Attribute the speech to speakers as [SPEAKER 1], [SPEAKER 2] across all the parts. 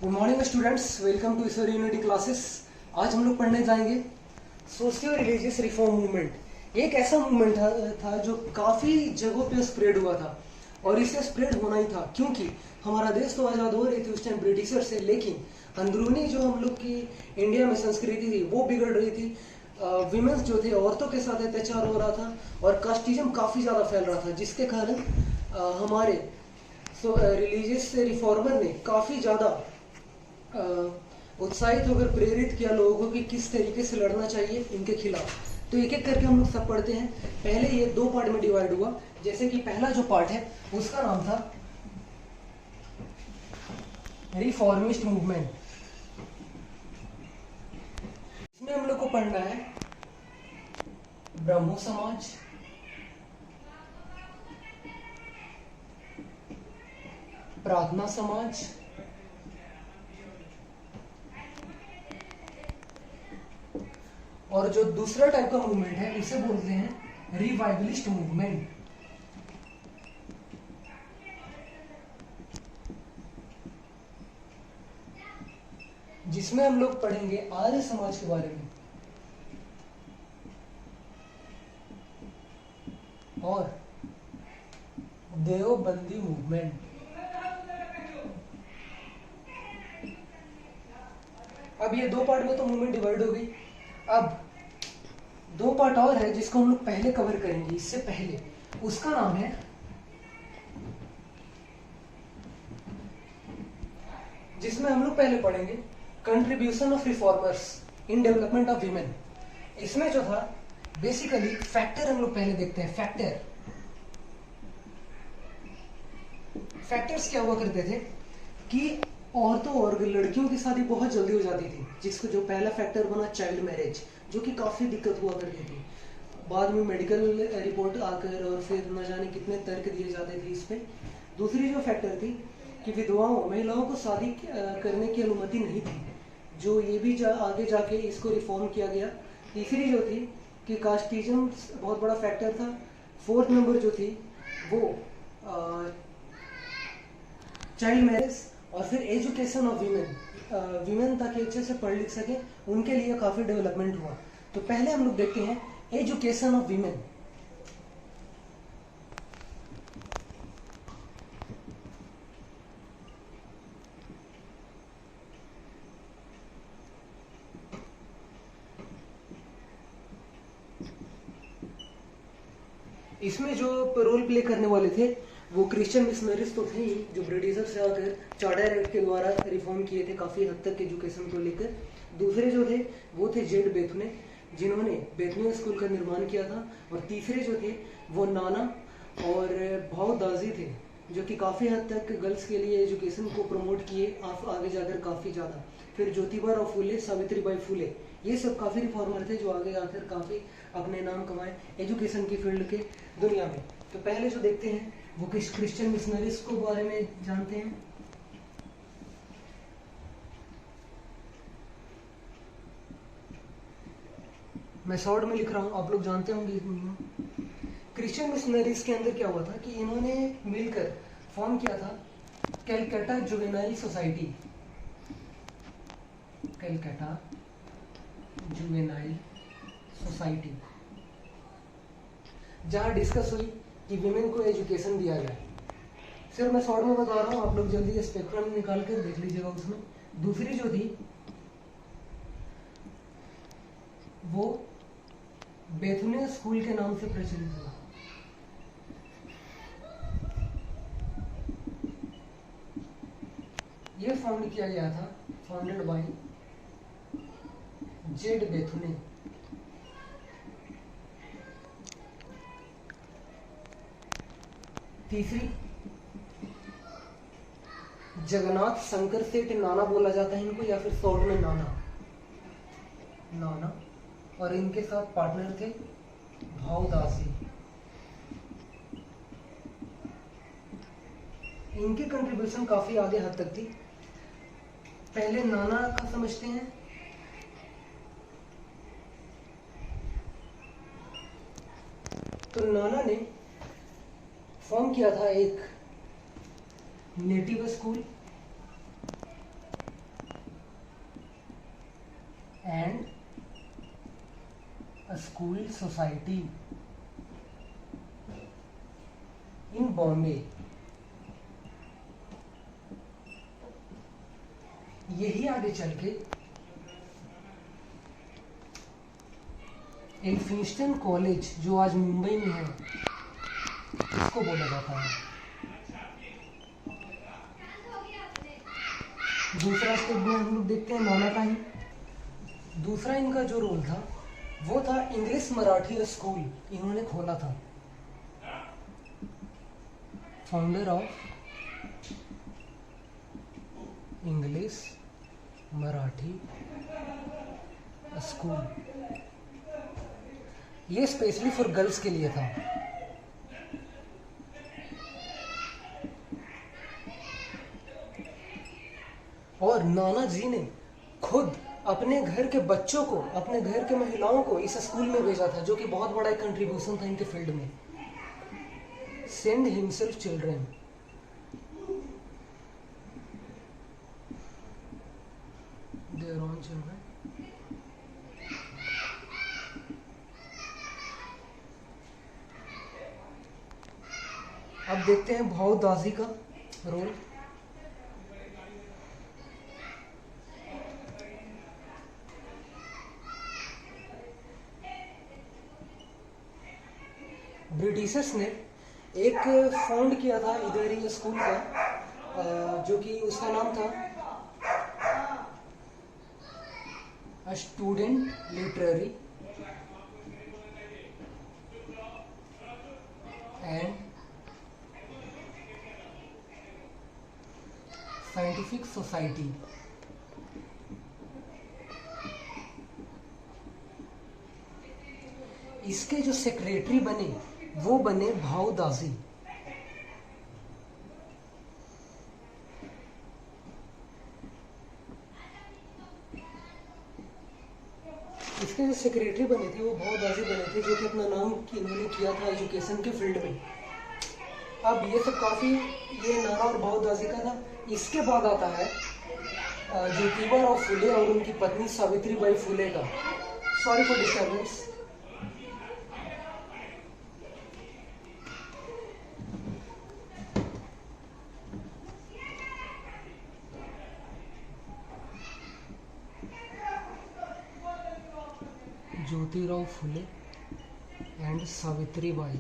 [SPEAKER 1] Good morning students, welcome to Ishwar unity classes. आज हम लोग पढ़ने जाएंगे सोशियो रिलीजियस रिफॉर्म मूवमेंट। ये एक ऐसा मूवमेंट था जो काफ़ी जगहों पे स्प्रेड हुआ था और इसे स्प्रेड होना ही था क्योंकि हमारा देश तो आज़ाद हो रही थी उस टाइम ब्रिटिशर से, लेकिन अंदरूनी जो हम लोग की इंडिया में संस्कृति थी वो बिगड़ रही थी। विमेंस जो थे, औरतों के साथ अत्याचार हो रहा था और कास्टिज्म काफ़ी ज़्यादा फैल रहा था, जिसके कारण हमारे रिलीजियस रिफॉर्मर ने काफ़ी ज़्यादा उत्साहित होकर प्रेरित किया लोगों को कि किस तरीके से लड़ना चाहिए इनके खिलाफ। तो एक एक करके हम लोग सब पढ़ते हैं। पहले ये दो पार्ट में डिवाइड हुआ। जैसे कि पहला जो पार्ट है उसका नाम था रिफॉर्मिस्ट मूवमेंट। इसमें हम लोग को पढ़ना है ब्रह्मो समाज, प्रार्थना समाज, और जो दूसरा टाइप का मूवमेंट है उसे बोलते हैं रिवाइवलिस्ट मूवमेंट। जिसमें हम लोग पढ़ेंगे आर्य समाज के बारे में और देवबंदी मूवमेंट। अब ये दो पार्ट में तो मूवमेंट डिवाइड हो गई। अब दो पार्ट और है जिसको हम लोग पहले कवर करेंगे इससे पहले। उसका नाम है जिसमें हम लोग पहले पढ़ेंगे contribution of reformers in development of women. इसमें जो था बेसिकली फैक्टर हम लोग पहले देखते हैं। फैक्टर्स क्या हुआ करते थे कि औरतों और लड़कियों की शादी बहुत जल्दी हो जाती थी, जिसको जो पहला फैक्टर बना चाइल्ड मैरिज, जो कि काफ़ी दिक्कत हुआ करती थी। बाद में मेडिकल रिपोर्ट आकर और फिर न जाने कितने तर्क दिए जाते थे इस पे। दूसरी जो फैक्टर थी कि विधवाओं महिलाओं को शादी करने की अनुमति नहीं थी, जो ये भी आगे जाके इसको रिफॉर्म किया गया। तीसरी जो थी कि कास्टिज्म बहुत बड़ा फैक्टर था। फोर्थ नंबर जो थी वो चाइल्ड मैरिज, और फिर एजुकेशन ऑफ वीमेन ताकि अच्छे से पढ़ लिख सके, उनके लिए काफ़ी डेवलपमेंट हुआ। तो पहले हम लोग देखते हैं एजुकेशन ऑफ वीमेन। इसमें जो रोल प्ले करने वाले थे वो क्रिश्चियन मिशनरीज तो थे ही, जो ब्रिटिशर से आकर चार्टर एक्ट के द्वारा रिफॉर्म किए थे काफ़ी हद तक एजुकेशन को लेकर। दूसरे जो थे वो थे जेड बेथुने, जिन्होंने बेथुने स्कूल का निर्माण किया था। और तीसरे जो थे वो नाना और भाव दाजी थे, जो कि काफ़ी हद तक गर्ल्स के लिए एजुकेशन को प्रमोट किए आगे जाकर काफ़ी ज़्यादा। फिर ज्योतिबा फुले, सावित्रीबाई फुले, ये सब काफ़ी रिफॉर्मर थे जो आगे आकर काफ़ी अपने नाम कमाए एजुकेशन की फील्ड के दुनिया में। तो पहले जो देखते हैं वो क्रिश्चियन मिशनरीज को बारे में जानते हैं। मैं शॉर्ट में लिख रहा हूँ, आप लोग जानते होंगे। क्रिश्चियन मिशनरीज के अंदर क्या हुआ था कि इन्होंने मिलकर फॉर्म किया था Calcutta juvenile society. Calcutta juvenile society, जहां डिस्कस हुई कि विमेन को एजुकेशन दिया जाए। सिर्फ मैं शॉर्ट में बता रहा हूँ, आप लोग जल्दी स्पेक्ट्रम निकाल कर देख लीजिएगा उसमें। दूसरी जो थी वो बेथुने स्कूल के नाम से प्रचलित हुआ। ये फाउंड किया गया था, फाउंडेड बाय जेड बेथुने। तीसरी जगन्नाथ शंकर सेठ, नाना बोला जाता है इनको, या फिर शॉर्ट में नाना। और इनके साथ पार्टनर थे भावदासी। इनकी कंट्रीब्यूशन काफी आगे हद तक थी। पहले नाना का समझते हैं। तो नाना ने फॉर्म किया था एक native school and a school society in Bombay. यही आगे चल के एल्फिंस्टन कॉलेज जो आज मुंबई में है इसको बोला जाता है। दूसरा स्टेप में हम लोग देखते हैं नाना का ही। दूसरा इनका जो रोल था वो था इंग्लिश मराठी स्कूल इन्होंने खोला था। Founder of English Marathi school, ये स्पेशली फॉर गर्ल्स के लिए था। और नाना जी ने खुद अपने घर के बच्चों को, अपने घर के महिलाओं को इस स्कूल में भेजा था, जो कि बहुत बड़ा कंट्रीब्यूशन था इनके फील्ड में। Send himself children, their own children. अब देखते हैं भाऊ दासी का रोल। ब्रिटिशर्स ने एक फाउंड किया था इधर ही स्कूल का, जो कि उसका नाम था student literary and scientific society. इसके जो सेक्रेटरी बने वो बने भाऊ दासी। इसके जो सेक्रेटरी बने थे वो भाऊ दासी बने थे, जो कि अपना नाम इन्होंने किया था एजुकेशन के फील्ड में। अब ये सब काफी, ये नाना और भाऊ दासी का था। इसके बाद आता है ज्योतिबा फुले और उनकी पत्नी सावित्रीबाई फुले का। Sorry for disturbance. Jyotirao Phule and Savitribai.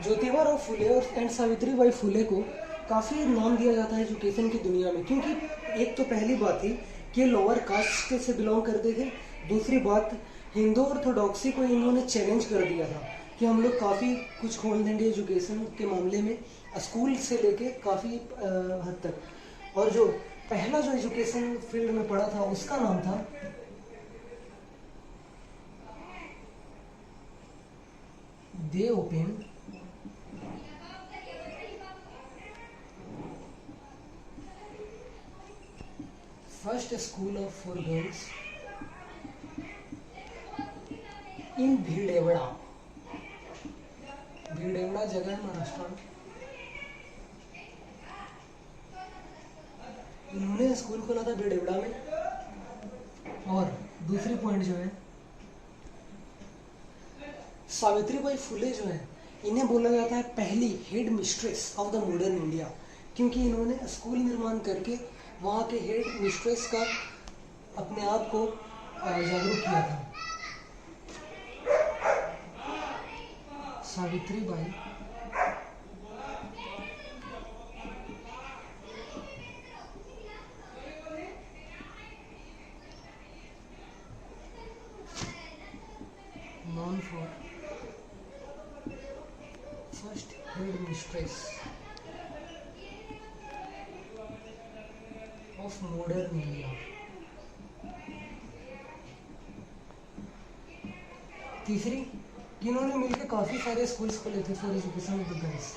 [SPEAKER 1] Jyotiba Phule और एंड सावित्रीबाई फुले को काफ़ी नाम दिया जाता है एजुकेशन की दुनिया में, क्योंकि एक तो पहली बात थी कि लोअर कास्ट से बिलोंग करते थे। दूसरी बात, हिंदू ऑर्थोडॉक्सी को इन्होंने चैलेंज कर दिया था कि हम लोग काफ़ी कुछ खोल देंगे एजुकेशन के मामले में, स्कूल से लेके काफ़ी हद तक। और जो पहला जो एजुकेशन फील्ड में पढ़ा था उसका नाम था दे open first school for girls in Bhilwara. Bhilwara जगह है महाराष्ट्र में। इन्होंने स्कूल खोला था भीलवाड़ा में। और दूसरी पॉइंट जो है, सावित्रीबाई फुले जो है इन्हें बोला जाता है पहली head mistress of the modern India, क्योंकि इन्होंने स्कूल निर्माण करके वहाँ के हेड मिस्ट्रेस का अपने आप को जागरूक किया था। Savitribai known for first head mistress of modern India। तीसरी, इन्होंने मिलकर काफी सारे स्कूल्स खोले थे for education of the girls.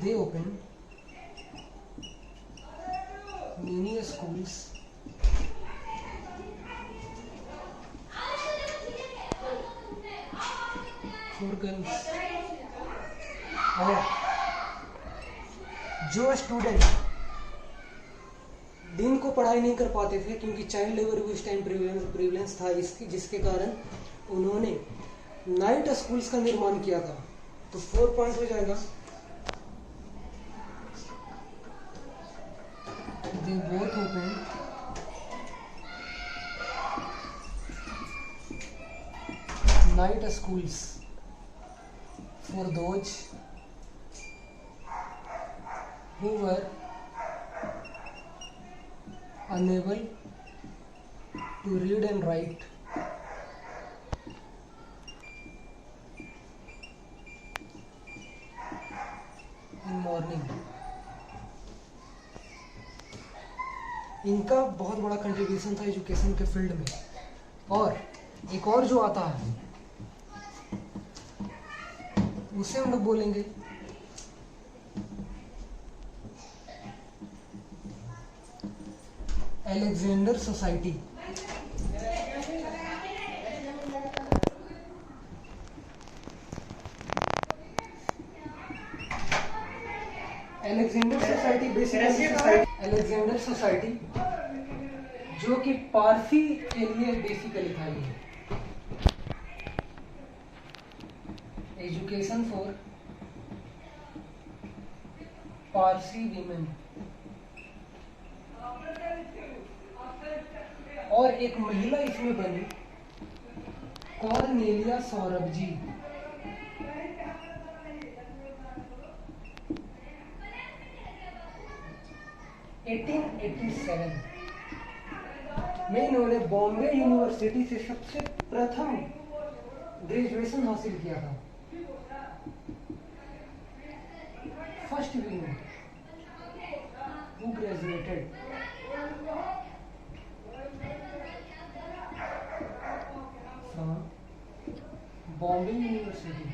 [SPEAKER 1] They open many schools for girls. और जो स्टूडेंट दिन को पढ़ाई नहीं कर पाते थे क्योंकि चाइल्ड लेबर भी उस टाइम प्रिविलेंस था, इसकी जिसके कारण उन्होंने नाइट स्कूल्स का निर्माण किया था। तो 4 पॉइंट हो जाएगा, they both open night schools for those who were unable to read and write in morning। इनका बहुत बड़ा कंट्रीब्यूशन था एजुकेशन के फील्ड में। और एक और जो आता है उसे हम लोग बोलेंगे अलेक्जेंडर सोसाइटी। अलेक्जेंडर सोसाइटी जो कि पारसी के लिए बेसिकली था। ये एजुकेशन फॉर पारसी वीमेन। और एक महिला इसमें बनी कॉर्नेलिया सौरभ जी। में इन्होंने बॉम्बे यूनिवर्सिटी से सबसे प्रथम ग्रेजुएशन हासिल किया था। First women who graduated from Bombay university.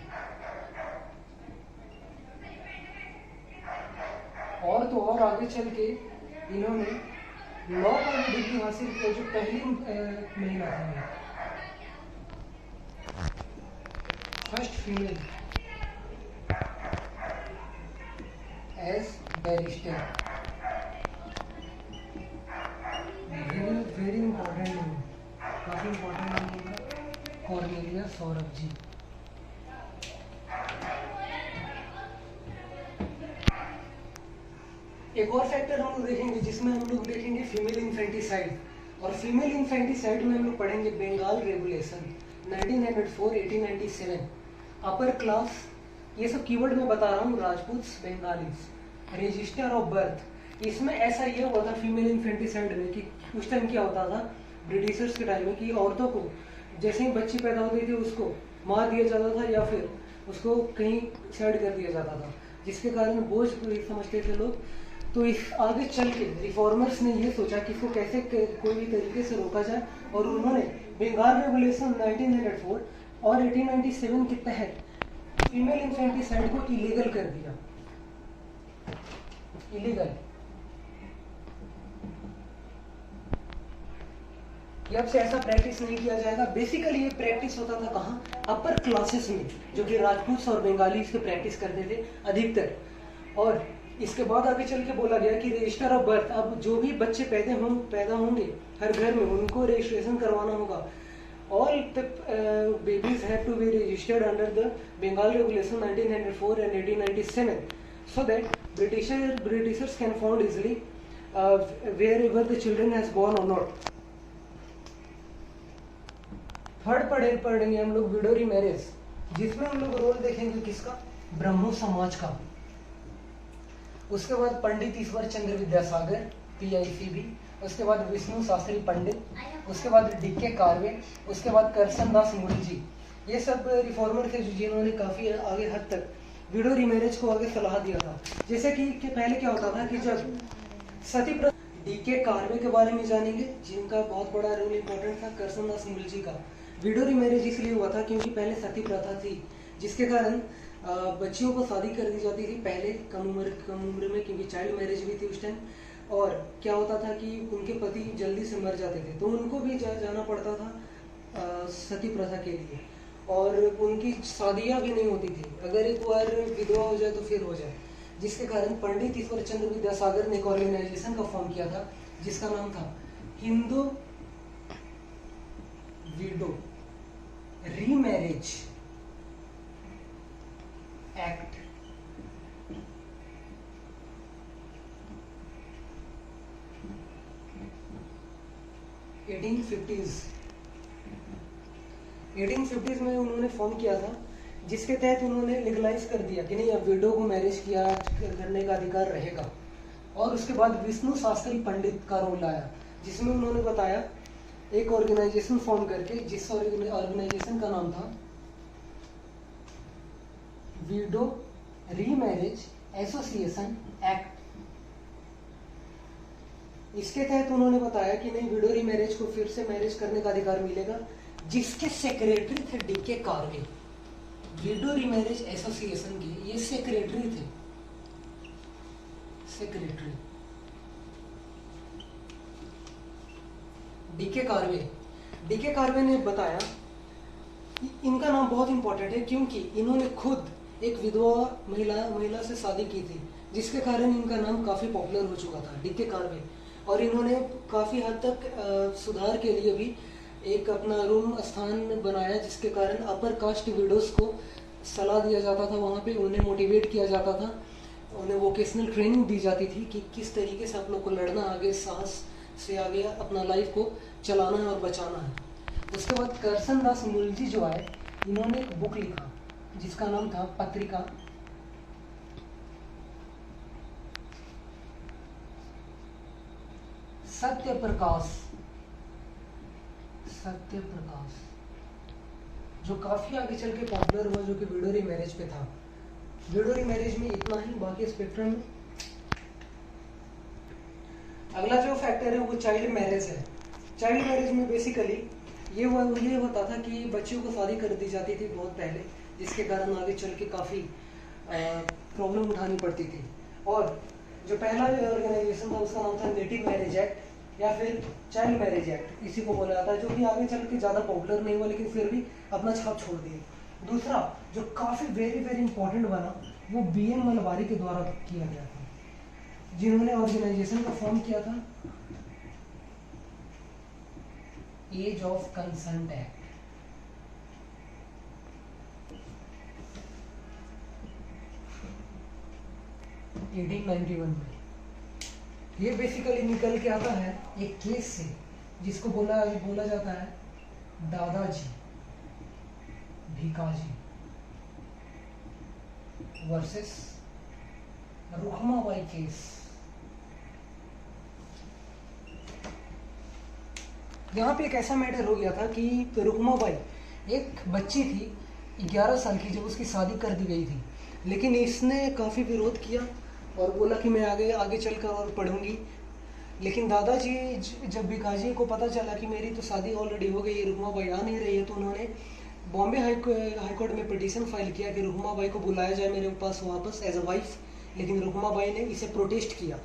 [SPEAKER 1] और तो और आगे चल के इन्होंने लॉ का भी डिग्री हासिल किया, जो पहली महिला थी, first female as barrister. Very important name, काफी इंपॉर्टेंट नेम है कॉर्नेलिया सौरभ जी। एक और फैक्टर हम लोग देखेंगे जिसमें हम लोग देखेंगे फीमेल इन्फेंटिसाइड। और फीमेल इन्फेंटिसाइड में हम लोग पढ़ेंगे बंगाल रेगुलेशन 1904-1897। अपर क्लास, ये सब कीवर्ड मैं बता रहा हूँ, Rajput Bengalis, register of birth. इसमें ऐसा ये हुआ था फीमेल इन्फेंटिसाइड में कि उस टाइम क्या होता था ब्रिटिशर्स के टाइम में कि औरतों को जैसे ही बच्ची पैदा होती थी उसको मार दिया जाता था या फिर उसको कहीं साइड कर दिया जाता था, जिसके कारण बोझ समझते थे लोग। तो इस आगे चल के रिफॉर्मर्स ने ये सोचा कि इसको कैसे कोई भी तरीके से रोका जाए, और उन्होंने बंगाल रेगुलेशन 1904 और 1897 के तहत फीमेल इन्फेंटिसाइड को इलीगल कर दिया। इलीगल अब से ऐसा प्रैक्टिस नहीं किया जाएगा। बेसिकली ये प्रैक्टिस होता था कहाँ, अपर क्लासेस में, जो कि राजपूत और बंगाली इसको प्रैक्टिस करते थे अधिकतर। और इसके बाद आगे चल के बोला गया कि रजिस्टर ऑफ बर्थ, अब जो भी बच्चे पैदा होंगे हर घर में उनको रजिस्ट्रेशन करवाना होगा। All babies have to be registered under the Bengal regulation 1904 and 1897 so that Britishers can found easily wherever the children has born or not। Third पढ़ेंगे हम लोग विडोरी मैरिज, जिसमें हम लोग रोल देखेंगे किसका, ब्रह्मो समाज का। उसके बाद पंडित ईश्वर चंद्र विद्यासागर PICB, उसके बाद विष्णु शास्त्री पंडित, उसके बाद DK कार्वे, उसके बाद करसन दास मूरी जी। ये सब रिफॉर्मर थे जिन्होंने काफी आगे हद तक विडो रीमैरिज को आगे सलाह दिया था। जैसे कि पहले क्या होता था कि जब सती प्रथा, DK कार्वे के बारे में जानेंगे जिनका बहुत बड़ा रोल इम्पोर्टेंट था, करसन दास मूरी जी का। विडो रीमैरिज इसलिए हुआ था क्योंकि पहले सती प्रथा थी, जिसके कारण बच्चियों को शादी कर दी जाती थी पहले कम उम्र में, क्योंकि चाइल्ड मैरिज भी थी उस टाइम। और क्या होता था कि उनके पति जल्दी से मर जाते थे, तो उनको भी जाना पड़ता था सती प्रथा के लिए। और उनकी शादियां भी नहीं होती थी, अगर एक बार विधवा हो जाए तो फिर हो जाए, जिसके कारण पंडित ईश्वर चंद्र विद्यासागर ने एक ऑर्गेनाइजेशन का फॉर्म किया था जिसका नाम था Hindu window remarriage act. 1850s में उन्होंने फॉर्म किया था, जिसके तहत उन्होंने लीगलाइज कर दिया कि नहीं अब विडो को मैरिज किया करने का अधिकार रहेगा। और उसके बाद विष्णु शास्त्री पंडित का रोल आया, जिसमें उन्होंने बताया एक ऑर्गेनाइजेशन फॉर्म करके, जिस ऑर्गेनाइजेशन का नाम था विडो रीमैरिज एसोसिएशन एक्ट। इसके तहत उन्होंने बताया कि नहीं विडो रीमैरिज को फिर से मैरिज करने का अधिकार मिलेगा, जिसके सेक्रेटरी थे D K Karve. Widow remarriage association के ये सेक्रेटरी थे, secretary D K Karve. D K Karve ने बताया कि इनका नाम बहुत इंपॉर्टेंट है क्योंकि इन्होंने खुद एक विधवा महिला से शादी की थी, जिसके कारण इनका नाम काफी पॉपुलर हो चुका था, डीके कार्वे। और इन्होंने काफी हद तक सुधार के लिए भी एक अपना रूम स्थान बनाया, जिसके कारण अपर कास्ट विडोज को सलाह दिया जाता था, वहाँ पे उन्हें मोटिवेट किया जाता था, उन्हें वोकेशनल ट्रेनिंग दी जाती थी कि किस तरीके से आप लोग को लड़ना, आगे साहस से आगे अपना लाइफ को चलाना है और बचाना है। उसके बाद करसन दास मुलजी जो आए, इन्होंने एक बुक लिखा जिसका नाम था पत्रिका सत्य प्रकाश, सत्य प्रकाश, जो काफी आगे चल के पॉपुलर हुआ, जो कि विडो रीमैरिज पे था। विडो रीमैरिज में इतना ही, बाकी स्पेक्ट्रम में अगला जो फैक्टर है वो चाइल्ड मैरिज है। चाइल्ड मैरिज में बेसिकली ये होता था कि बच्चियों को शादी कर दी जाती थी बहुत पहले, जिसके कारण आगे चल के काफी प्रॉब्लम उठानी पड़ती थी। और जो पहला ऑर्गेनाइजेशन था उसका नाम था नेटिव मैरिज एक्ट या फिर चाइल्ड मैरिज एक्ट, इसी को बोला जाता है, जो कि आगे चल के ज्यादा पॉपुलर नहीं हुआ लेकिन फिर भी अपना छाप छोड़ दिए। दूसरा जो काफी वेरी वेरी इंपॉर्टेंट बना वो BM मलबारी के द्वारा किया गया था, जिन्होंने ऑर्गेनाइजेशन का फॉर्म किया था एज ऑफ कंसेंट एक्ट। में ये बेसिकली निकल के आता है एक केस से, जिसको बोला जाता है दादाजी भिकाजी वर्सेस रुखमाबाई केस। यहाँ पे एक ऐसा मैटर हो गया था कि रुखमाबाई एक बच्ची थी 11 साल की, जब उसकी शादी कर दी गई थी, लेकिन इसने काफ़ी विरोध किया और बोला कि मैं आगे चलकर और पढ़ूंगी। लेकिन दादाजी जब भिकाजी को पता चला कि मेरी तो शादी ऑलरेडी हो गई, रुखमाबाई आ नहीं रही है, तो उन्होंने बॉम्बे हाई कोर्ट में पिटीशन फाइल किया कि रुखमाबाई को बुलाया जाए मेरे पास वापस एज अ वाइफ। लेकिन रुखमाबाई ने इसे प्रोटेस्ट किया।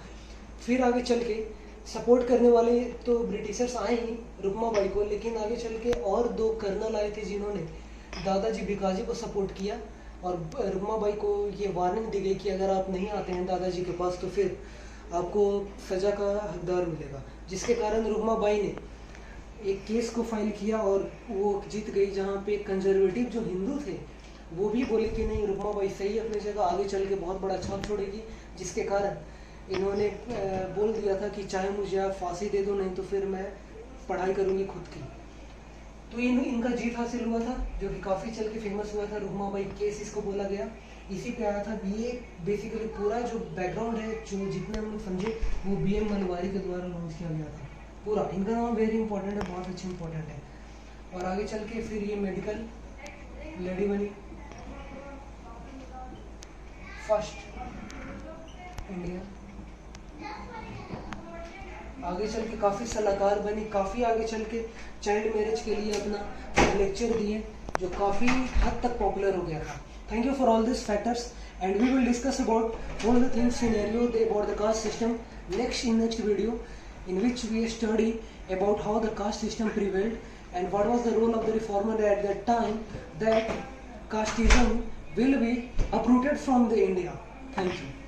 [SPEAKER 1] फिर आगे चल के सपोर्ट करने वाले तो ब्रिटिशर्स आए ही रुखमाबाई को, लेकिन आगे चल के और 2 कर्नल आए थे जिन्होंने दादाजी भिकाजी को सपोर्ट किया, और रुखमाबाई को ये वार्निंग दी गई कि अगर आप नहीं आते हैं दादाजी के पास तो फिर आपको सजा का हकदार मिलेगा। जिसके कारण रुखमाबाई ने एक केस को फाइल किया और वो जीत गई, जहाँ पे कंजर्वेटिव जो हिंदू थे वो भी बोले कि नहीं रुखमाबाई सही अपनी जगह, आगे चल के बहुत बड़ा छाप छोड़ेगी। जिसके कारण इन्होंने बोल दिया था कि चाहे मुझे आप फांसी दे दो, नहीं तो फिर मैं पढ़ाई करूँगी खुद की। तो इनका जीत हासिल हुआ था, जो कि काफ़ी चल के फेमस हुआ था, रुखमाबाई केस इसको बोला गया। इसी पे आया था। ये बेसिकली पूरा जो बैकग्राउंड है, जो जितने हम लोग समझे, वो BM मलबारी के द्वारा लॉन्च किया गया था पूरा। इनका नाम वेरी इंपॉर्टेंट है, बहुत अच्छी इंपॉर्टेंट है। और आगे चल के फिर ये मेडिकल लेडी बनी फर्स्ट इंडिया। आगे चल के काफ़ी सलाहकार बनी, काफ़ी आगे चल के चाइल्ड मैरिज के लिए अपना लेक्चर दिए, जो काफ़ी हद तक पॉपुलर हो गया था। Thank you for all these factors, and we will discuss about all the things scenario about the caste system next video, in which we study about how the caste system prevailed and what was the role of the reformer at that time, that casteism will be uprooted from the India. Thank you.